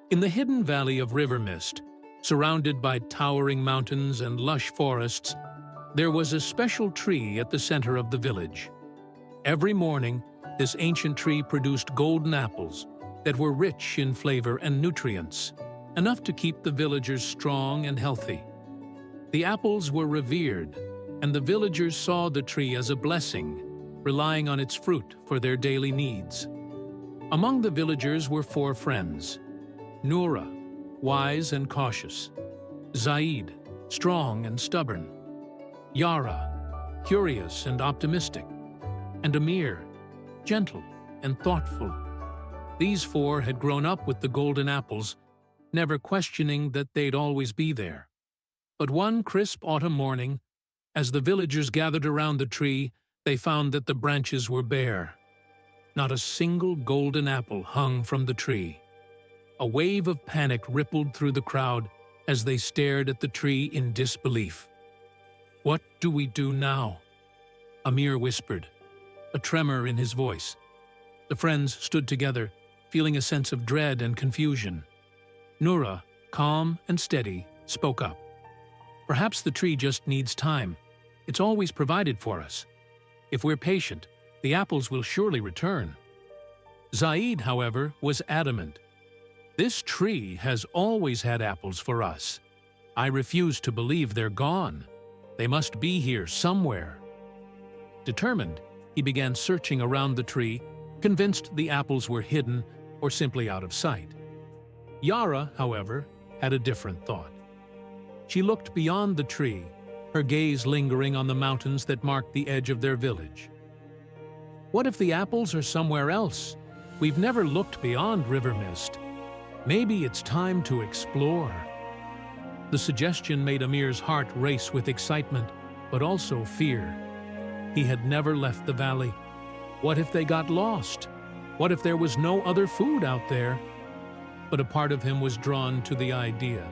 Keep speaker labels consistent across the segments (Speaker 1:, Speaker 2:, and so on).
Speaker 1: In the hidden valley of Rivermist, surrounded by towering mountains and lush forests, there was a special tree at the center of the village. Every morning, this ancient tree produced golden apples that were rich in flavor and nutrients, enough to keep the villagers strong and healthy. The apples were revered, and the villagers saw the tree as a blessing, relying on its fruit for their daily needs. Among the villagers were four friends: Noura, wise and cautious; Zaid, strong and stubborn; Yara, curious and optimistic; and Amir, gentle and thoughtful. These four had grown up with the golden apples, never questioning that they'd always be there. But one crisp autumn morning, as the villagers gathered around the tree, they found that the branches were bare. Not a single golden apple hung from the tree. A wave of panic rippled through the crowd as they stared at the tree in disbelief. "What do we do now?" Amir whispered, a tremor in his voice. The friends stood together, feeling a sense of dread and confusion. Noura, calm and steady, spoke up. "Perhaps the tree just needs time. It's always provided for us. If we're patient, the apples will surely return." Zaid, however, was adamant. "This tree has always had apples for us. I refuse to believe they're gone. They must be here somewhere." Determined, he began searching around the tree, convinced the apples were hidden or simply out of sight. Yara, however, had a different thought. She looked beyond the tree, her gaze lingering on the mountains that marked the edge of their village. "What if the apples are somewhere else? We've never looked beyond Rivermist. Maybe it's time to explore." The suggestion made Amir's heart race with excitement, but also fear. He had never left the valley. What if they got lost? What if there was no other food out there? But a part of him was drawn to the idea,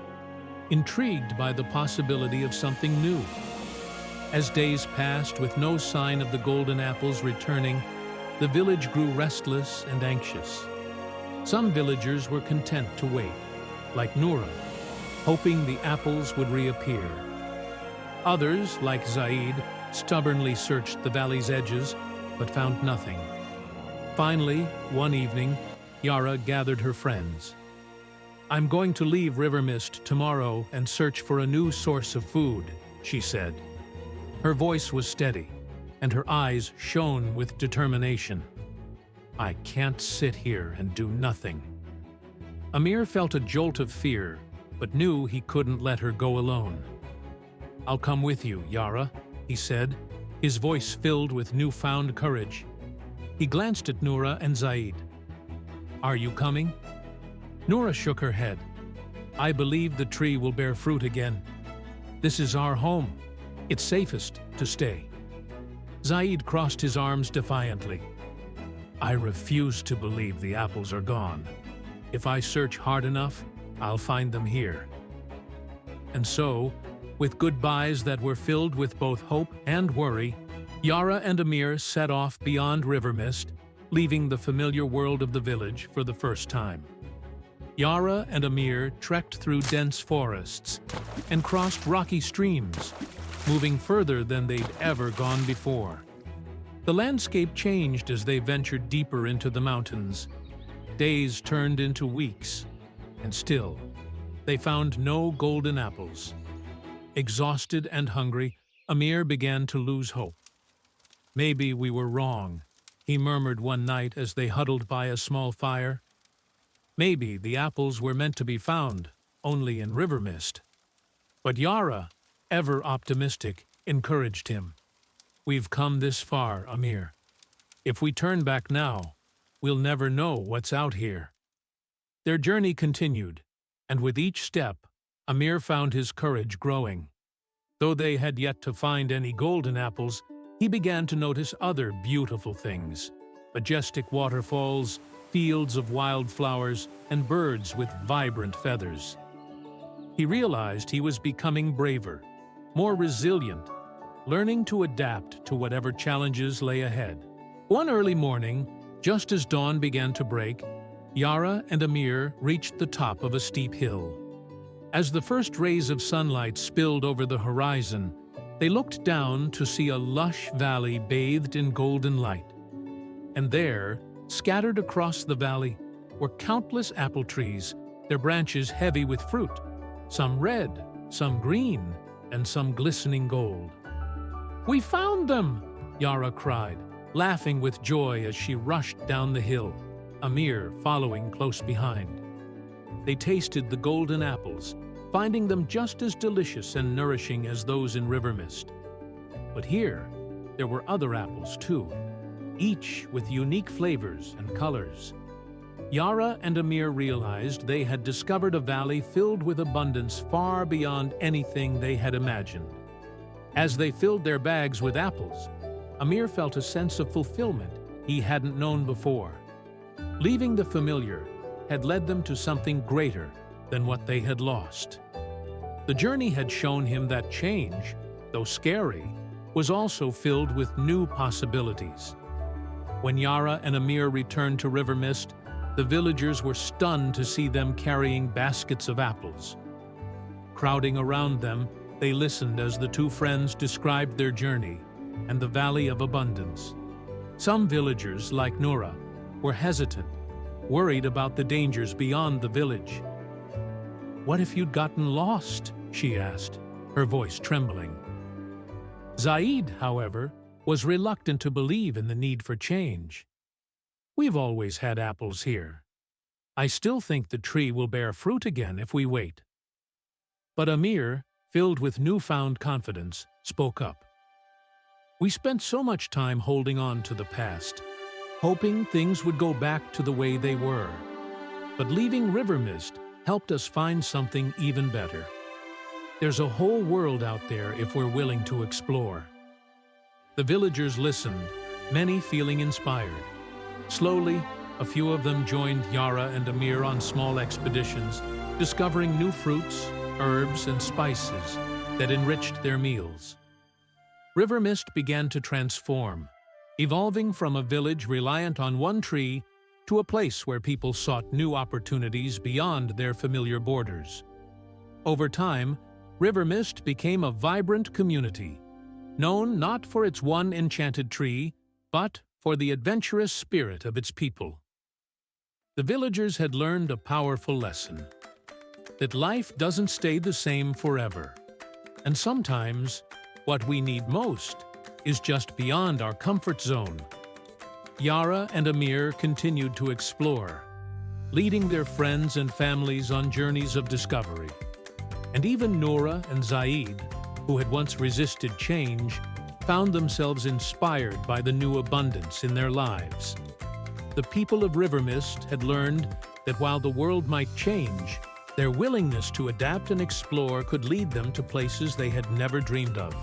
Speaker 1: intrigued by the possibility of something new. As days passed with no sign of the golden apples returning, the village grew restless and anxious. Some villagers were content to wait, like Noura, hoping the apples would reappear. Others, like Zaid, stubbornly searched the valley's edges, but found nothing. Finally, one evening, Yara gathered her friends. "I'm going to leave Rivermist tomorrow and search for a new source of food," she said. Her voice was steady, and her eyes shone with determination. "I can't sit here and do nothing." Amir felt a jolt of fear, but knew he couldn't let her go alone. "I'll come with you, Yara," he said, his voice filled with newfound courage. He glanced at Noura and Zaid. "Are you coming?" Noura shook her head. "I believe the tree will bear fruit again. This is our home. It's safest to stay." Zaid crossed his arms defiantly. "I refuse to believe the apples are gone. If I search hard enough, I'll find them here." And so, with goodbyes that were filled with both hope and worry, Yara and Amir set off beyond Rivermist, leaving the familiar world of the village for the first time. Yara and Amir trekked through dense forests and crossed rocky streams, moving further than they'd ever gone before. The landscape changed as they ventured deeper into the mountains. Days turned into weeks, and still, they found no golden apples. Exhausted and hungry, Amir began to lose hope. "Maybe we were wrong," he murmured one night as they huddled by a small fire. "Maybe the apples were meant to be found only in Rivermist." But Yara, ever optimistic, encouraged him. "We've come this far, Amir. If we turn back now, we'll never know what's out here." Their journey continued, and with each step, Amir found his courage growing. Though they had yet to find any golden apples, he began to notice other beautiful things: majestic waterfalls, fields of wildflowers, and birds with vibrant feathers. He realized he was becoming braver, more resilient, learning to adapt to whatever challenges lay ahead. One early morning, just as dawn began to break, Yara and Amir reached the top of a steep hill. As the first rays of sunlight spilled over the horizon, they looked down to see a lush valley bathed in golden light. And there, scattered across the valley, were countless apple trees, their branches heavy with fruit, some red, some green, and some glistening gold. "We found them!" Yara cried, laughing with joy as she rushed down the hill, Amir following close behind. They tasted the golden apples, finding them just as delicious and nourishing as those in Rivermist. But here, there were other apples too, each with unique flavors and colors. Yara and Amir realized they had discovered a valley filled with abundance far beyond anything they had imagined. As they filled their bags with apples, Amir felt a sense of fulfillment he hadn't known before. Leaving the familiar had led them to something greater than what they had lost. The journey had shown him that change, though scary, was also filled with new possibilities. When Yara and Amir returned to Rivermist, the villagers were stunned to see them carrying baskets of apples. Crowding around them, they listened as the two friends described their journey and the Valley of Abundance. Some villagers, like Noura, were hesitant, worried about the dangers beyond the village. "What if you'd gotten lost?" she asked, her voice trembling. Zaid, however, was reluctant to believe in the need for change. "We've always had apples here. I still think the tree will bear fruit again if we wait." But Amir, filled with newfound confidence, spoke up. "We spent so much time holding on to the past, hoping things would go back to the way they were. But leaving Rivermist helped us find something even better. There's a whole world out there if we're willing to explore." The villagers listened, many feeling inspired. Slowly, a few of them joined Yara and Amir on small expeditions, discovering new fruits, herbs, and spices that enriched their meals. Rivermist began to transform, evolving from a village reliant on one tree to a place where people sought new opportunities beyond their familiar borders. Over time, Rivermist became a vibrant community, known not for its one enchanted tree, but for the adventurous spirit of its people. The villagers had learned a powerful lesson: that life doesn't stay the same forever, and sometimes what we need most is just beyond our comfort zone. Yara and Amir continued to explore, leading their friends and families on journeys of discovery. And even Noura and Zaid, who had once resisted change, found themselves inspired by the new abundance in their lives. The people of Rivermist had learned that while the world might change, their willingness to adapt and explore could lead them to places they had never dreamed of.